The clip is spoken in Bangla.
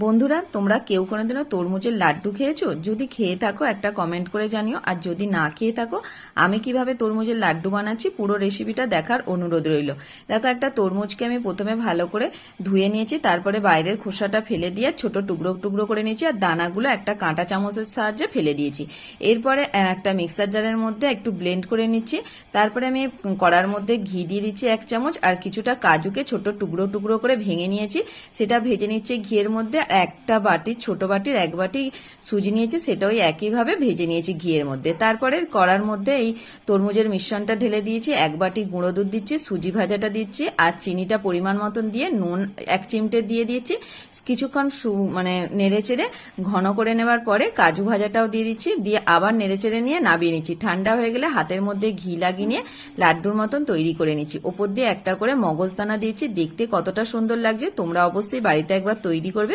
বন্ধুরা, তোমরা কেউ কোনোদিনও তরমুজের লাড্ডু খেয়েছো? যদি খেয়ে থাকো একটা কমেন্ট করে জানিও, আর যদি না খেয়ে থাকো আমি কিভাবে তরমুজের লাড্ডু বানাচ্ছি পুরো রেসিপিটা দেখার অনুরোধ রইল। দেখো, একটা তরমুজকে আমি প্রথমে ভালো করে ধুয়ে নিয়েছি, তারপরে বাইরের খোসাটা ফেলে দিয়ে ছোট টুকরো টুকরো করে নিয়েছি, আর দানাগুলো একটা কাঁটা চামচের সাহায্যে ফেলে দিয়েছি। এরপরে একটা মিক্সার জারের মধ্যে একটু ব্লেন্ড করে নিচ্ছি। তারপরে আমি কড়ার মধ্যে ঘি দিয়ে দিচ্ছি 1 চামচ, আর কিছুটা কাজুকে ছোট টুকরো টুকরো করে ভেঙে নিয়েছি, সেটা ভেজে নিচ্ছি ঘিয়ের মধ্যে। একটা বাটি, ছোট বাটির 1 বাটি সুজি নিয়েছি, সেটা ওই একইভাবে ভেজে নিয়েছি ঘিয়ের মধ্যে। তারপরে কড়ার মধ্যে এই তরমুজের মিশ্রণটা ঢেলে দিয়েছি, 1 বাটি গুঁড়ো দুধ দিচ্ছি, সুজি ভাজাটা দিচ্ছি, আর চিনিটা পরিমাণ মতন দিয়ে নুন 1 চিমটে দিয়ে দিয়েছি। কিছুক্ষণ নেড়ে চেড়ে ঘন করে নেওয়ার পরে কাজু ভাজাটাও দিয়ে দিচ্ছি, দিয়ে আবার নেড়ে চেড়ে নিয়ে নামিয়ে নিচ্ছি। ঠান্ডা হয়ে গেলে হাতের মধ্যে ঘি লাগিয়ে নিয়ে লাড্ডুর মতন তৈরি করে নিচ্ছি। ওপর দিয়ে একটা করে মগজদানা দিয়েছি, দেখতে কতটা সুন্দর লাগছে। তোমরা অবশ্যই বাড়িতে একবার তৈরি করবে,